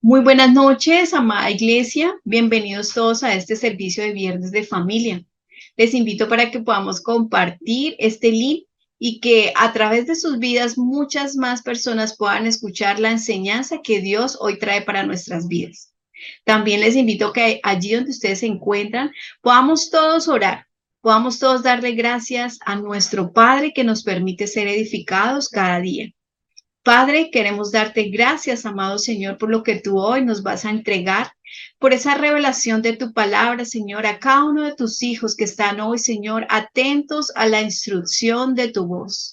Muy buenas noches, amada iglesia. Bienvenidos todos a este servicio de Viernes de Familia. Les invito para que podamos compartir este link y que a través de sus vidas muchas más personas puedan escuchar la enseñanza que Dios hoy trae para nuestras vidas. También les invito a que allí donde ustedes se encuentran podamos todos orar, podamos todos darle gracias a nuestro Padre que nos permite ser edificados cada día. Padre, queremos darte gracias, amado Señor, por lo que tú hoy nos vas a entregar, por esa revelación de tu palabra, Señor, a cada uno de tus hijos que están hoy, Señor, atentos a la instrucción de tu voz.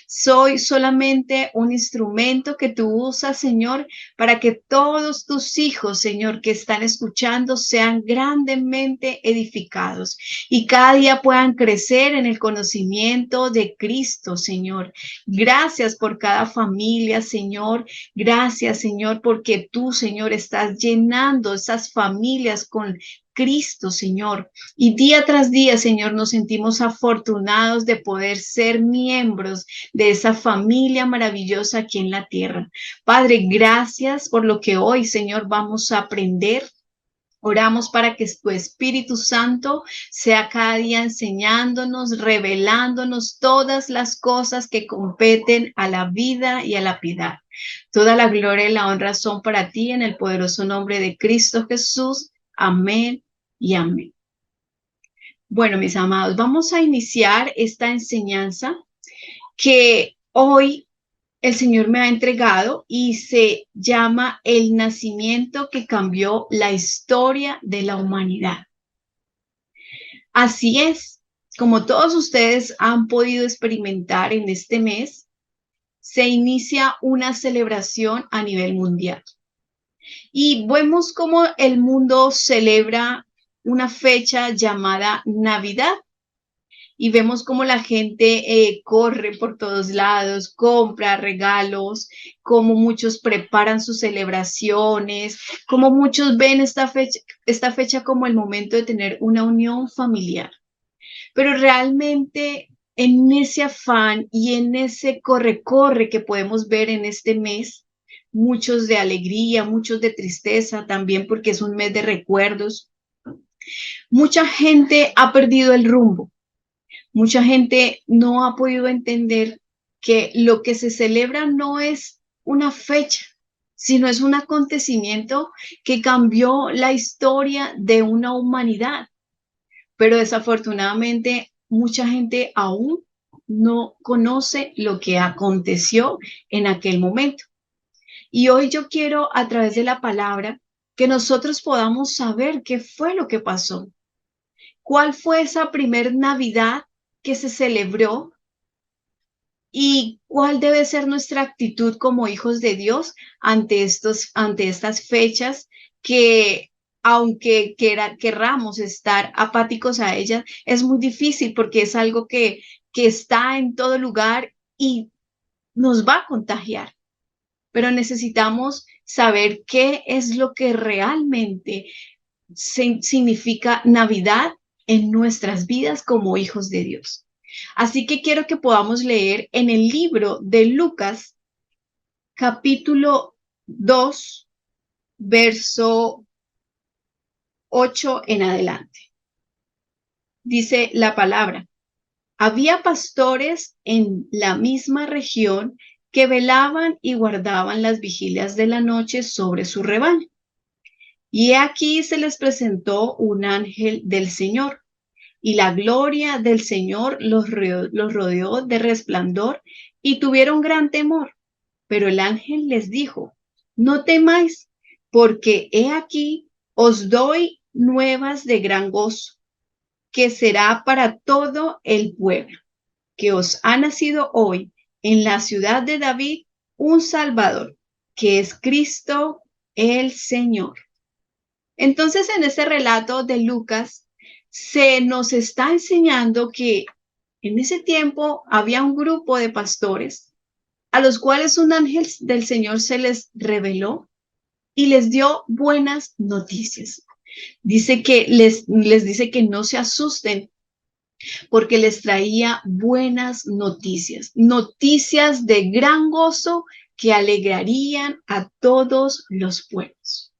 Soy solamente un instrumento que tú usas, Señor, para que todos tus hijos, Señor, que están escuchando sean grandemente edificados y cada día puedan crecer en el conocimiento de Cristo, Señor. Gracias por cada familia, Señor. Gracias, Señor, porque tú, Señor, estás llenando esas familias con Cristo, Señor. Y día tras día, Señor, nos sentimos afortunados de poder ser miembros de esa familia maravillosa aquí en la tierra. Padre, gracias por lo que hoy, Señor, vamos a aprender. Oramos para que tu Espíritu Santo sea cada día enseñándonos, revelándonos todas las cosas que competen a la vida y a la piedad. Toda la gloria y la honra son para ti en el poderoso nombre de Cristo Jesús. Amén y amén. Bueno, mis amados, vamos a iniciar esta enseñanza que hoy el Señor me ha entregado y se llama El nacimiento que cambió la historia de la humanidad. Así es, como todos ustedes han podido experimentar en este mes, se inicia una celebración a nivel mundial. Y vemos cómo el mundo celebra una fecha llamada Navidad. Y vemos cómo la gente corre por todos lados, compra regalos, cómo muchos preparan sus celebraciones, cómo muchos ven esta fecha como el momento de tener una unión familiar. Pero realmente en ese afán y en ese corre-corre que podemos ver en este mes, muchos de alegría, muchos de tristeza, también porque es un mes de recuerdos, mucha gente ha perdido el rumbo. Mucha gente no ha podido entender que lo que se celebra no es una fecha, sino es un acontecimiento que cambió la historia de una humanidad. Pero desafortunadamente mucha gente aún no conoce lo que aconteció en aquel momento. Y hoy yo quiero, a través de la palabra, que nosotros podamos saber qué fue lo que pasó. ¿Cuál fue esa primer Navidad que se celebró y cuál debe ser nuestra actitud como hijos de Dios ante estas fechas que, aunque querramos estar apáticos a ellas, es muy difícil porque es algo que está en todo lugar y nos va a contagiar. Pero necesitamos saber qué es lo que realmente significa Navidad en nuestras vidas como hijos de Dios. Así que quiero que podamos leer en el libro de Lucas, capítulo 2, verso 8 en adelante. Dice la palabra: había pastores en la misma región que velaban y guardaban las vigilias de la noche sobre su rebaño. Y aquí se les presentó un ángel del Señor, y la gloria del Señor los rodeó de resplandor y tuvieron gran temor. Pero el ángel les dijo: no temáis, porque he aquí os doy nuevas de gran gozo, que será para todo el pueblo, que os ha nacido hoy en la ciudad de David un Salvador, que es Cristo el Señor. Entonces, en este relato de Lucas, se nos está enseñando que en ese tiempo había un grupo de pastores a los cuales un ángel del Señor se les reveló y les dio buenas noticias. Dice que les dice que no se asusten porque les traía buenas noticias, noticias de gran gozo que alegrarían a todos los pueblos.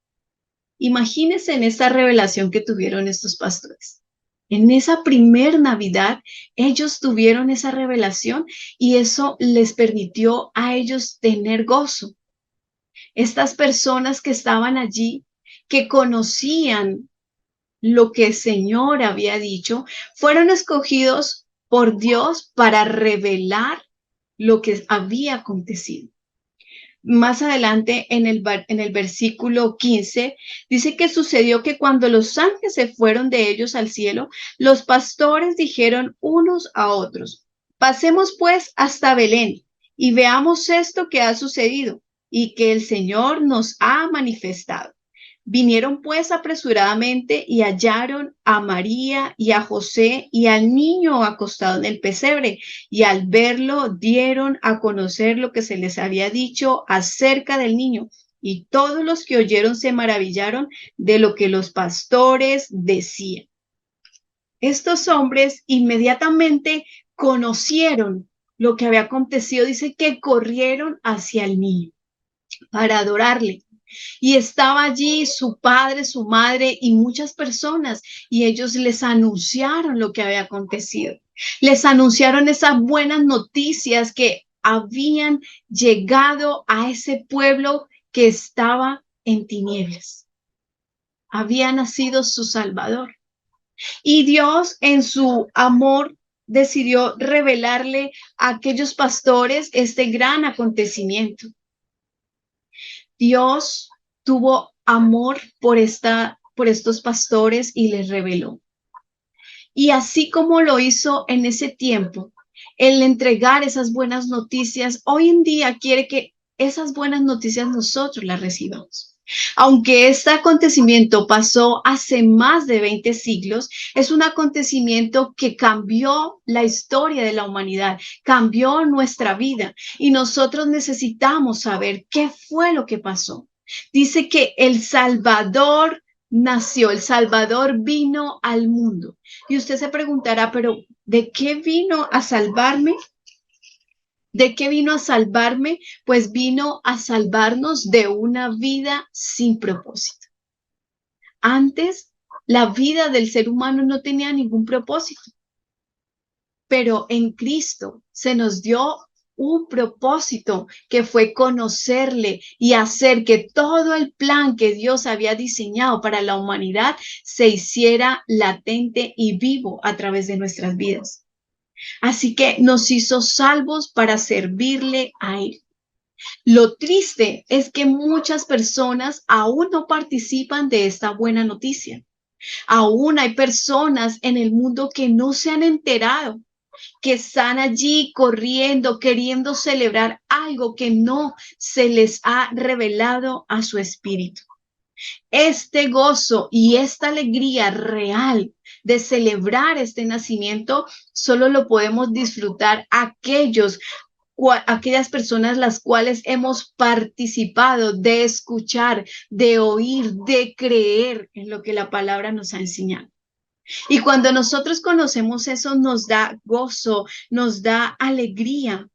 Imagínense en esta revelación que tuvieron estos pastores. En esa primer Navidad, ellos tuvieron esa revelación y eso les permitió a ellos tener gozo. Estas personas que estaban allí, que conocían lo que el Señor había dicho, fueron escogidos por Dios para revelar lo que había acontecido. Más adelante en el versículo 15 dice que sucedió que cuando los ángeles se fueron de ellos al cielo, los pastores dijeron unos a otros: pasemos pues hasta Belén y veamos esto que ha sucedido y que el Señor nos ha manifestado. Vinieron pues apresuradamente y hallaron a María y a José y al niño acostado en el pesebre, y al verlo dieron a conocer lo que se les había dicho acerca del niño. Y todos los que oyeron se maravillaron de lo que los pastores decían. Estos hombres inmediatamente conocieron lo que había acontecido. Dice que corrieron hacia el niño para adorarle. Y estaba allí su padre, su madre y muchas personas, y ellos les anunciaron lo que había acontecido. Les anunciaron esas buenas noticias que habían llegado a ese pueblo que estaba en tinieblas. Había nacido su Salvador. Y Dios, en su amor, decidió revelarle a aquellos pastores este gran acontecimiento. Dios tuvo amor por estos pastores y les reveló. Y así como lo hizo en ese tiempo, el entregar esas buenas noticias, hoy en día quiere que esas buenas noticias nosotros las recibamos. Aunque este acontecimiento pasó hace más de 20 siglos, es un acontecimiento que cambió la historia de la humanidad, cambió nuestra vida y nosotros necesitamos saber qué fue lo que pasó. Dice que el Salvador nació, el Salvador vino al mundo. Y usted se preguntará, pero ¿de qué vino a salvarme? ¿De qué vino a salvarme? Pues vino a salvarnos de una vida sin propósito. Antes, la vida del ser humano no tenía ningún propósito, pero en Cristo se nos dio un propósito que fue conocerle y hacer que todo el plan que Dios había diseñado para la humanidad se hiciera latente y vivo a través de nuestras vidas. Así que nos hizo salvos para servirle a Él. Lo triste es que muchas personas aún no participan de esta buena noticia. Aún hay personas en el mundo que no se han enterado, que están allí corriendo, queriendo celebrar algo que no se les ha revelado a su espíritu. Este gozo y esta alegría real de celebrar este nacimiento solo lo podemos disfrutar aquellas personas las cuales hemos participado de escuchar, de oír, de creer en lo que la palabra nos ha enseñado. Y cuando nosotros conocemos eso, nos da gozo, nos da alegría.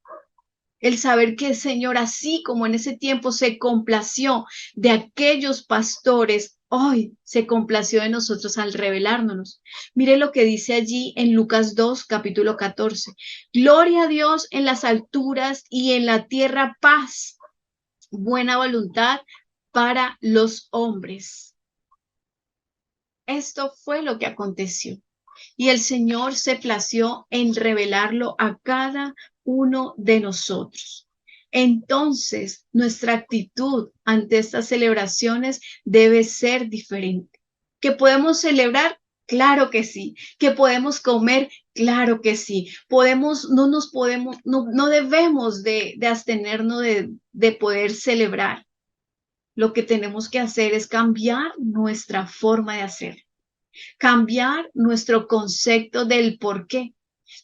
El saber que el Señor, así como en ese tiempo se complació de aquellos pastores, hoy se complació de nosotros al revelárnoslos. Mire lo que dice allí en Lucas 2, capítulo 14. Gloria a Dios en las alturas y en la tierra paz, buena voluntad para los hombres. Esto fue lo que aconteció. Y el Señor se plació en revelarlo a cada uno de nosotros. Entonces, nuestra actitud ante estas celebraciones debe ser diferente. ¿Que podemos celebrar? Claro que sí. ¿Que podemos comer? Claro que sí. No debemos de abstenernos de poder celebrar. Lo que tenemos que hacer es cambiar nuestra forma de hacer. Cambiar nuestro concepto del por qué.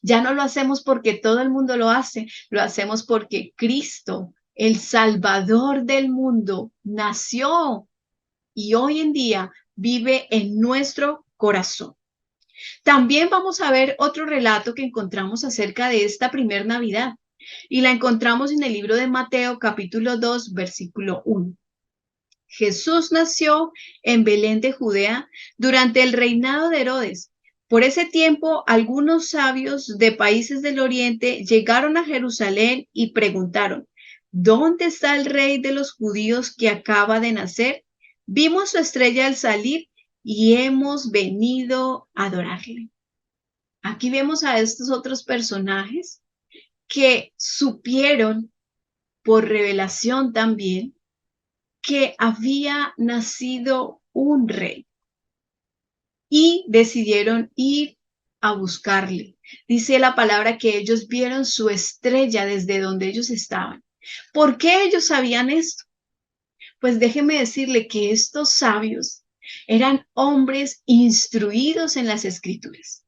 Ya no lo hacemos porque todo el mundo lo hacemos porque Cristo, el Salvador del mundo, nació y hoy en día vive en nuestro corazón. También vamos a ver otro relato que encontramos acerca de esta primer Navidad. Y la encontramos en el libro de Mateo, capítulo 2, versículo 1. Jesús nació en Belén de Judea durante el reinado de Herodes. Por ese tiempo, algunos sabios de países del oriente llegaron a Jerusalén y preguntaron, ¿dónde está el rey de los judíos que acaba de nacer? Vimos su estrella al salir y hemos venido a adorarle. Aquí vemos a estos otros personajes que supieron por revelación también que había nacido un rey y decidieron ir a buscarle. Dice la palabra que ellos vieron su estrella desde donde ellos estaban. ¿Por qué ellos sabían esto? Pues déjeme decirle que estos sabios eran hombres instruidos en las escrituras,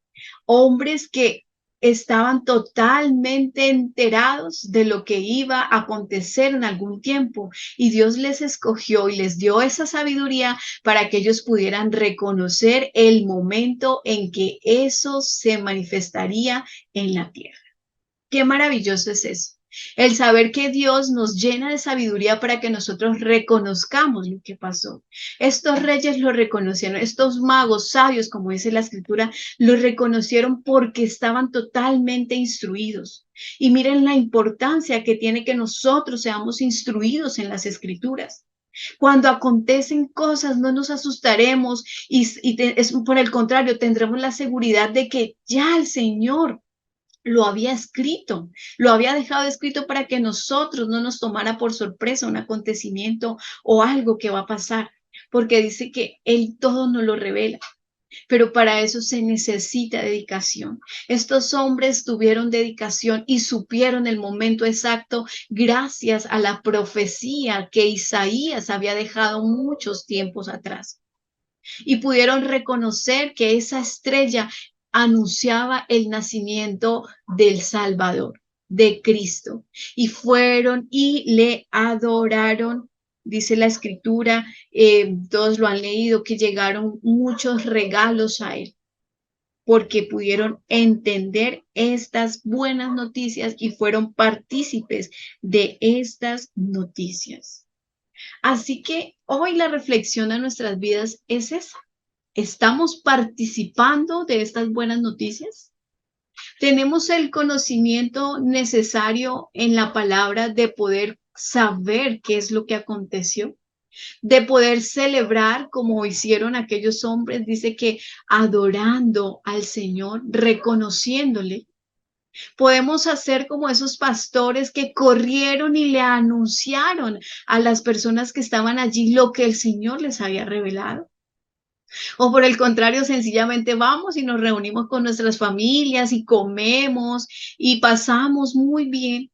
hombres que estaban totalmente enterados de lo que iba a acontecer en algún tiempo y Dios les escogió y les dio esa sabiduría para que ellos pudieran reconocer el momento en que eso se manifestaría en la tierra. Qué maravilloso es eso. El saber que Dios nos llena de sabiduría para que nosotros reconozcamos lo que pasó. Estos reyes lo reconocieron, estos magos sabios, como dice la escritura, lo reconocieron porque estaban totalmente instruidos. Y miren la importancia que tiene que nosotros seamos instruidos en las escrituras. Cuando acontecen cosas, no nos asustaremos es por el contrario, tendremos la seguridad de que ya el Señor lo había escrito, lo había dejado escrito para que nosotros no nos tomara por sorpresa un acontecimiento o algo que va a pasar, porque dice que Él todo nos lo revela. Pero para eso se necesita dedicación. Estos hombres tuvieron dedicación y supieron el momento exacto gracias a la profecía que Isaías había dejado muchos tiempos atrás y pudieron reconocer que esa estrella anunciaba el nacimiento del Salvador, de Cristo. Y fueron y le adoraron. Dice la escritura, todos lo han leído, que llegaron muchos regalos a él porque pudieron entender estas buenas noticias y fueron partícipes de estas noticias. Así que hoy la reflexión de nuestras vidas es esa. ¿Estamos participando de estas buenas noticias? ¿Tenemos el conocimiento necesario en la palabra de poder saber qué es lo que aconteció? De poder celebrar como hicieron aquellos hombres, dice que adorando al Señor, reconociéndole. Podemos hacer como esos pastores que corrieron y le anunciaron a las personas que estaban allí lo que el Señor les había revelado. O por el contrario, sencillamente vamos y nos reunimos con nuestras familias y comemos y pasamos muy bien,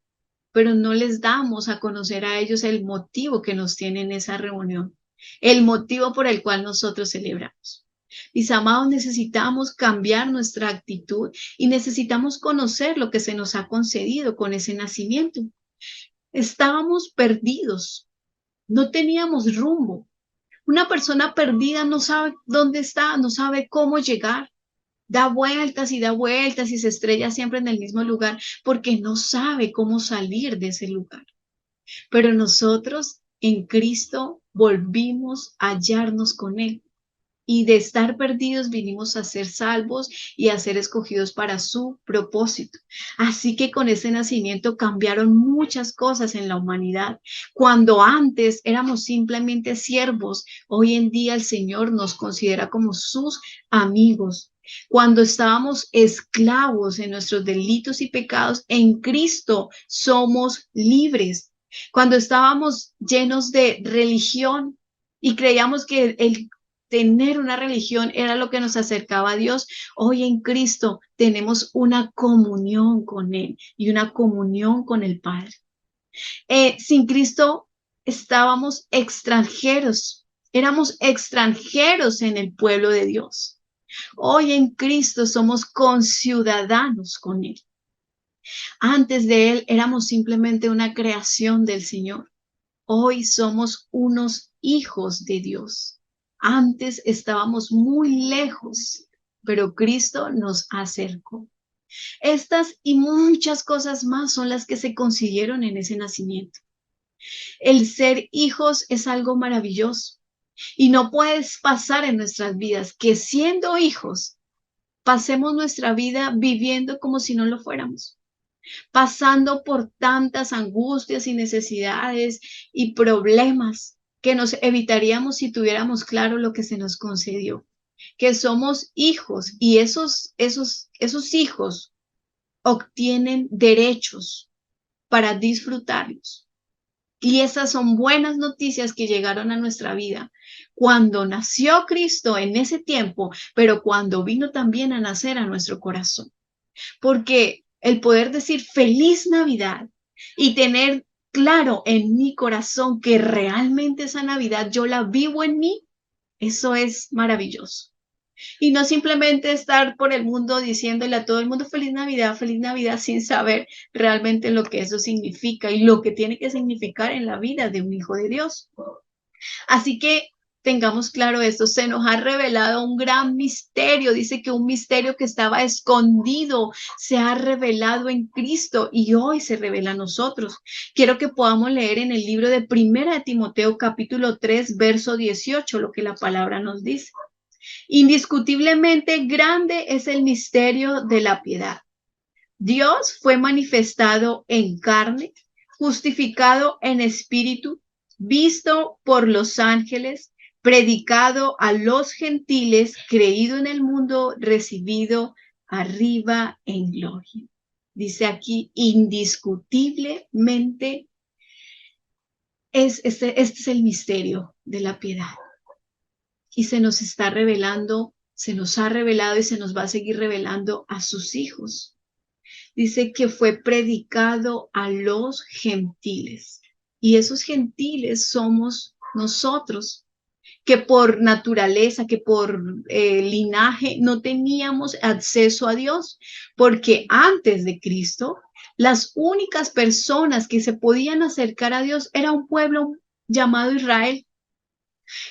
pero no les damos a conocer a ellos el motivo que nos tiene en esa reunión, el motivo por el cual nosotros celebramos. Mis amados, necesitamos cambiar nuestra actitud y necesitamos conocer lo que se nos ha concedido con ese nacimiento. Estábamos perdidos, no teníamos rumbo. Una persona perdida no sabe dónde está, no sabe cómo llegar. Da vueltas y se estrella siempre en el mismo lugar porque no sabe cómo salir de ese lugar. Pero nosotros en Cristo volvimos a hallarnos con Él. Y de estar perdidos vinimos a ser salvos y a ser escogidos para su propósito. Así que con ese nacimiento cambiaron muchas cosas en la humanidad. Cuando antes éramos simplemente siervos, hoy en día el Señor nos considera como sus amigos. Cuando estábamos esclavos en nuestros delitos y pecados, en Cristo somos libres. Cuando estábamos llenos de religión y creíamos que el tener una religión era lo que nos acercaba a Dios, hoy en Cristo tenemos una comunión con Él y una comunión con el Padre. Sin Cristo estábamos extranjeros, éramos extranjeros en el pueblo de Dios. Hoy en Cristo somos conciudadanos con Él. Antes de Él éramos simplemente una creación del Señor. Hoy somos unos hijos de Dios. Antes estábamos muy lejos, pero Cristo nos acercó. Estas y muchas cosas más son las que se consiguieron en ese nacimiento. El ser hijos es algo maravilloso y no puedes pasar en nuestras vidas que siendo hijos pasemos nuestra vida viviendo como si no lo fuéramos, pasando por tantas angustias y necesidades y problemas que nos evitaríamos si tuviéramos claro lo que se nos concedió, que somos hijos y esos hijos obtienen derechos para disfrutarlos. Y esas son buenas noticias que llegaron a nuestra vida cuando nació Cristo en ese tiempo, pero cuando vino también a nacer a nuestro corazón. Porque el poder decir feliz Navidad y tener claro en mi corazón que realmente esa Navidad yo la vivo en mí, eso es maravilloso. Y no simplemente estar por el mundo diciéndole a todo el mundo feliz Navidad, sin saber realmente lo que eso significa y lo que tiene que significar en la vida de un hijo de Dios. Así que tengamos claro esto, se nos ha revelado un gran misterio, dice que un misterio que estaba escondido se ha revelado en Cristo y hoy se revela a nosotros. Quiero que podamos leer en el libro de Primera de Timoteo capítulo 3, verso 18, lo que la palabra nos dice. Indiscutiblemente grande es el misterio de la piedad. Dios fue manifestado en carne, justificado en espíritu, visto por los ángeles, predicado a los gentiles, creído en el mundo, recibido arriba en gloria. Dice aquí, indiscutiblemente, este es el misterio de la piedad. Y se nos está revelando, se nos ha revelado y se nos va a seguir revelando a sus hijos. Dice que fue predicado a los gentiles. Y esos gentiles somos nosotros, que por naturaleza, que por linaje no teníamos acceso a Dios, porque antes de Cristo, las únicas personas que se podían acercar a Dios era un pueblo llamado Israel.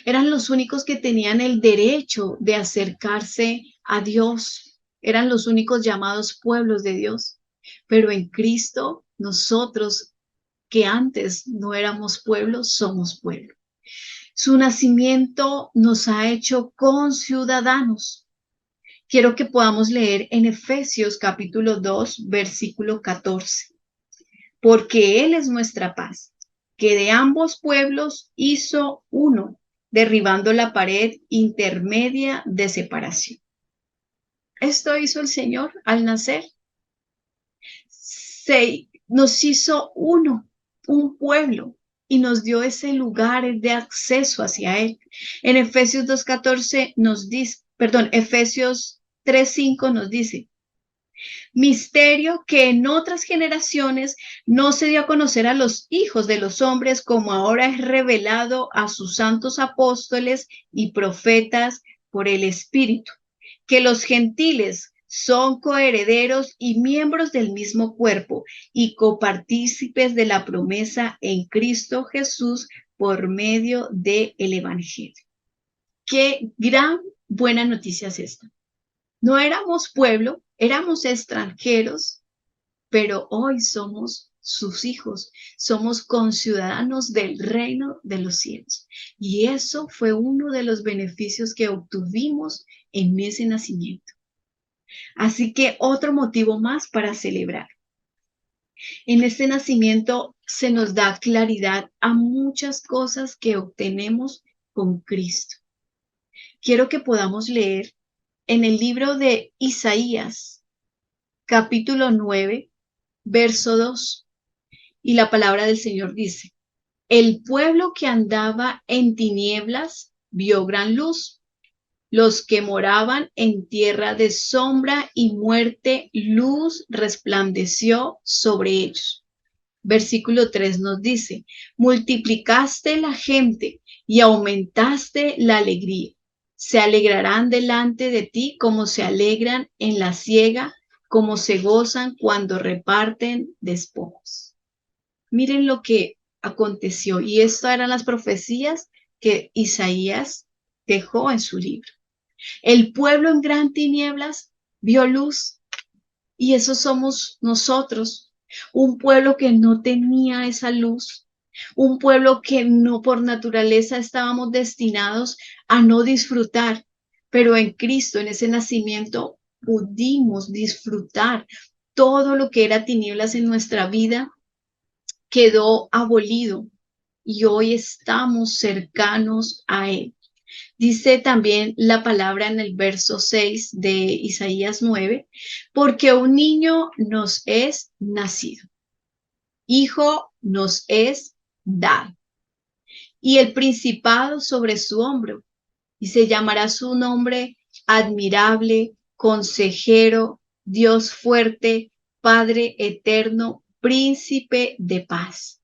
Eran los únicos que tenían el derecho de acercarse a Dios. Eran los únicos llamados pueblos de Dios. Pero en Cristo, nosotros que antes no éramos pueblo, somos pueblo. Su nacimiento nos ha hecho conciudadanos. Quiero que podamos leer en Efesios capítulo 2, versículo 14. Porque Él es nuestra paz, que de ambos pueblos hizo uno, derribando la pared intermedia de separación. Esto hizo el Señor al nacer. Nos hizo uno, un pueblo, y nos dio ese lugar de acceso hacia Él. En Efesios 2:14 nos dice, Efesios 3:5 nos dice, misterio que en otras generaciones no se dio a conocer a los hijos de los hombres, como ahora es revelado a sus santos apóstoles y profetas por el Espíritu, que los gentiles son coherederos y miembros del mismo cuerpo y copartícipes de la promesa en Cristo Jesús por medio del Evangelio. Qué gran buena noticia es esta. No éramos pueblo, éramos extranjeros, pero hoy somos sus hijos, somos conciudadanos del reino de los cielos. Y eso fue uno de los beneficios que obtuvimos en ese nacimiento. Así que otro motivo más para celebrar. En este nacimiento se nos da claridad a muchas cosas que obtenemos con Cristo. Quiero que podamos leer en el libro de Isaías, capítulo 9, verso 2, y la palabra del Señor dice, el pueblo que andaba en tinieblas vio gran luz, los que moraban en tierra de sombra y muerte, luz resplandeció sobre ellos. Versículo 3 nos dice, multiplicaste la gente y aumentaste la alegría. Se alegrarán delante de ti como se alegran en la siega, como se gozan cuando reparten despojos. Miren lo que aconteció, y estas eran las profecías que Isaías dejó en su libro. El pueblo en gran tinieblas vio luz. Y eso somos nosotros, un pueblo que no tenía esa luz, un pueblo que no por naturaleza estábamos destinados a no disfrutar, pero en Cristo, en ese nacimiento, pudimos disfrutar todo lo que era tinieblas en nuestra vida, quedó abolido y hoy estamos cercanos a Él. Dice también la palabra en el verso 6 de Isaías 9, porque un niño nos es nacido, hijo nos es dado, y el principado sobre su hombro, y se llamará su nombre admirable, consejero, Dios fuerte, Padre eterno, príncipe de paz.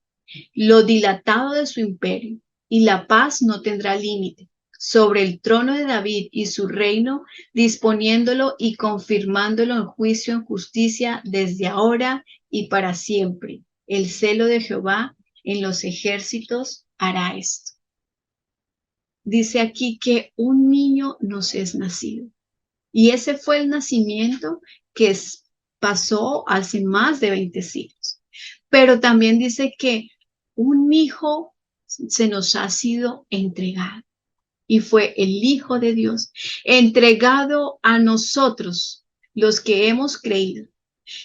Lo dilatado de su imperio y la paz no tendrá límite sobre el trono de David y su reino, disponiéndolo y confirmándolo en juicio, en justicia, desde ahora y para siempre. El celo de Jehová en los ejércitos hará esto. Dice aquí que un niño nos es nacido. Y ese fue el nacimiento que pasó hace más de 20 siglos. Pero también dice que un hijo se nos ha sido entregado y fue el Hijo de Dios entregado a nosotros, los que hemos creído.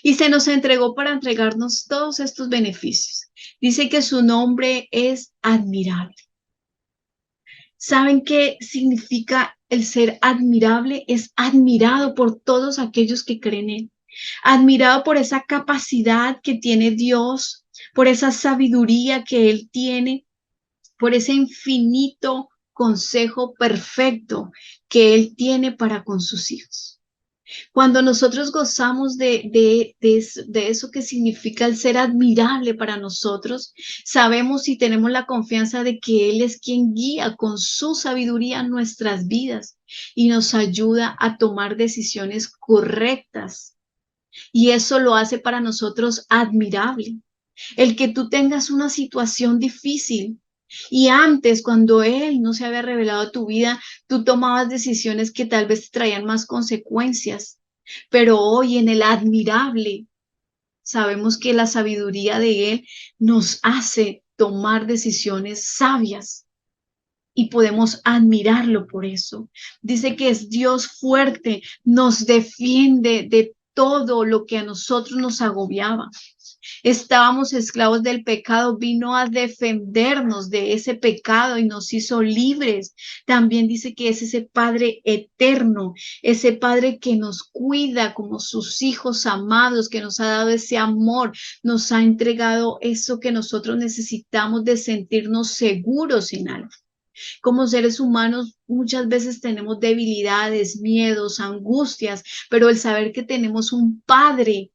Y se nos entregó para entregarnos todos estos beneficios. Dice que su nombre es admirable. ¿Saben qué significa el ser admirable? Es admirado por todos aquellos que creen en él. Admirado por esa capacidad que tiene Dios, por esa sabiduría que Él tiene, por ese infinito consejo perfecto que Él tiene para con sus hijos. Cuando nosotros gozamos de eso que significa el ser admirable para nosotros, sabemos y tenemos la confianza de que Él es quien guía con su sabiduría nuestras vidas y nos ayuda a tomar decisiones correctas. Y eso lo hace para nosotros admirable. El que tú tengas una situación difícil y antes, cuando Él no se había revelado a tu vida, tú tomabas decisiones que tal vez te traían más consecuencias. Pero hoy en el admirable, sabemos que la sabiduría de Él nos hace tomar decisiones sabias y podemos admirarlo por eso. Dice que es Dios fuerte, nos defiende de todo lo que a nosotros nos agobiaba. Estábamos esclavos del pecado, vino a defendernos de ese pecado y nos hizo libres. También dice que es ese Padre eterno, ese Padre que nos cuida como sus hijos amados, que nos ha dado ese amor, nos ha entregado eso que nosotros necesitamos de sentirnos seguros en algo. Como seres humanos muchas veces tenemos debilidades, miedos, angustias, pero el saber que tenemos un Padre,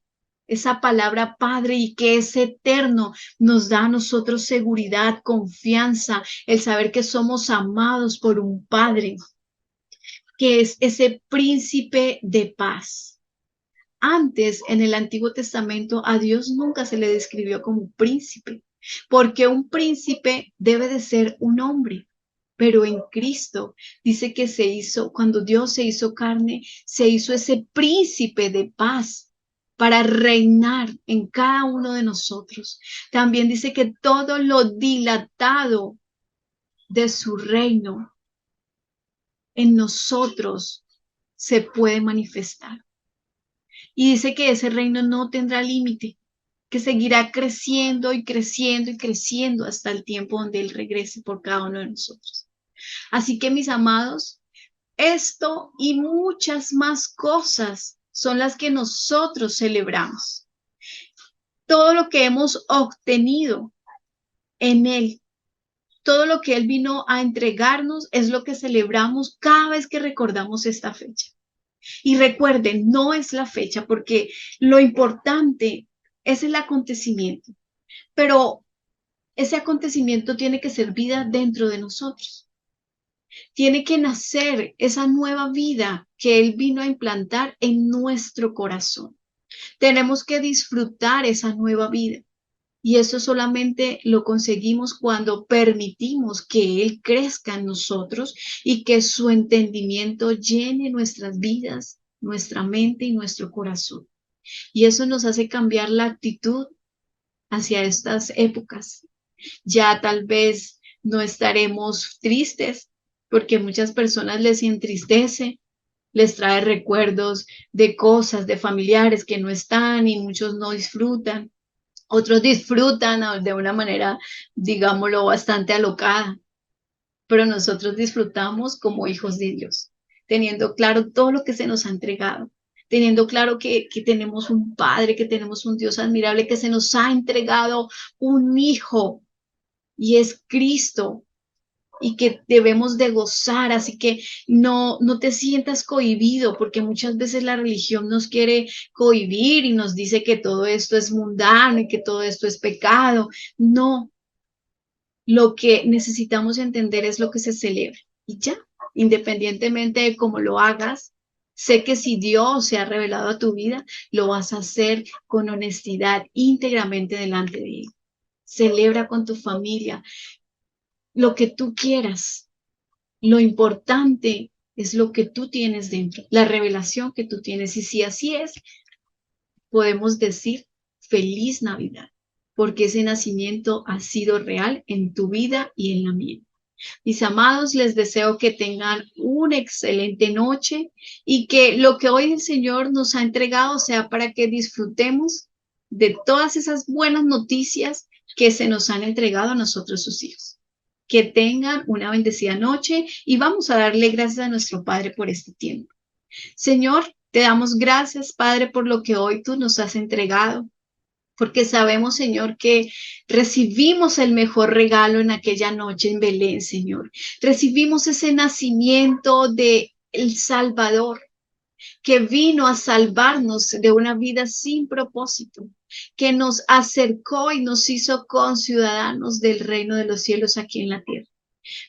esa palabra Padre y que es eterno, nos da a nosotros seguridad, confianza, el saber que somos amados por un Padre, que es ese príncipe de paz. Antes, en el Antiguo Testamento, a Dios nunca se le describió como un príncipe, porque un príncipe debe de ser un hombre. Pero en Cristo dice que se hizo, cuando Dios se hizo carne, se hizo ese príncipe de paz para reinar en cada uno de nosotros. También dice que todo lo dilatado de su reino en nosotros se puede manifestar. Y dice que ese reino no tendrá límite, que seguirá creciendo y creciendo y creciendo hasta el tiempo donde Él regrese por cada uno de nosotros. Así que mis amados, esto y muchas más cosas son las que nosotros celebramos. Todo lo que hemos obtenido en Él, todo lo que Él vino a entregarnos es lo que celebramos cada vez que recordamos esta fecha. Y recuerden, no es la fecha porque lo importante es el acontecimiento, pero ese acontecimiento tiene que ser vida dentro de nosotros. Tiene que nacer esa nueva vida que Él vino a implantar en nuestro corazón. Tenemos que disfrutar esa nueva vida. Y eso solamente lo conseguimos cuando permitimos que Él crezca en nosotros y que su entendimiento llene nuestras vidas, nuestra mente y nuestro corazón. Y eso nos hace cambiar la actitud hacia estas épocas. Ya tal vez no estaremos tristes porque muchas personas les entristece, les trae recuerdos de cosas, de familiares que no están y muchos no disfrutan. Otros disfrutan de una manera, digámoslo, bastante alocada, pero nosotros disfrutamos como hijos de Dios, teniendo claro todo lo que se nos ha entregado, teniendo claro que tenemos un Padre, que tenemos un Dios admirable, que se nos ha entregado un Hijo y es Cristo y que debemos de gozar, así que no te sientas cohibido, porque muchas veces la religión nos quiere cohibir y nos dice que todo esto es mundano y que todo esto es pecado. No, lo que necesitamos entender es lo que se celebra y ya, independientemente de cómo lo hagas, sé que si Dios se ha revelado a tu vida, lo vas a hacer con honestidad, íntegramente delante de Él. Celebra con tu familia lo que tú quieras. Lo importante es lo que tú tienes dentro, la revelación que tú tienes. Y si así es, podemos decir feliz Navidad, porque ese nacimiento ha sido real en tu vida y en la mía. Mis amados, les deseo que tengan una excelente noche y que lo que hoy el Señor nos ha entregado sea para que disfrutemos de todas esas buenas noticias que se nos han entregado a nosotros sus hijos. Que tengan una bendecida noche y vamos a darle gracias a nuestro Padre por este tiempo. Señor, te damos gracias, Padre, por lo que hoy tú nos has entregado, porque sabemos, Señor, que recibimos el mejor regalo en aquella noche en Belén, Señor. Recibimos ese nacimiento de el Salvador, que vino a salvarnos de una vida sin propósito, que nos acercó y nos hizo conciudadanos del reino de los cielos aquí en la tierra.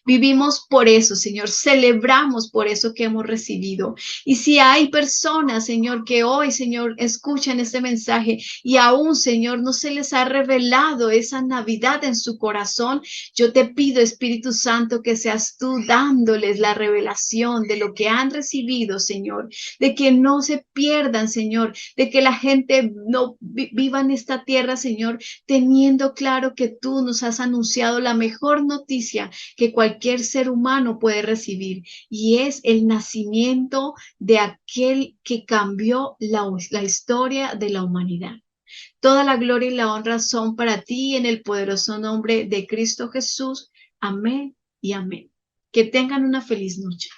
Vivimos por eso, Señor. Celebramos por eso que hemos recibido. Y si hay personas, Señor, que hoy, Señor, escuchan este mensaje y aún, Señor, no se les ha revelado esa Navidad en su corazón, yo te pido, Espíritu Santo, que seas tú dándoles la revelación de lo que han recibido, Señor, de que no se pierdan, Señor, de que la gente no viva en esta tierra, Señor, teniendo claro que tú nos has anunciado la mejor noticia que cualquier ser humano puede recibir y es el nacimiento de aquel que cambió la historia de la humanidad. Toda la gloria y la honra son para ti en el poderoso nombre de Cristo Jesús. Amén y amén. Que tengan una feliz noche.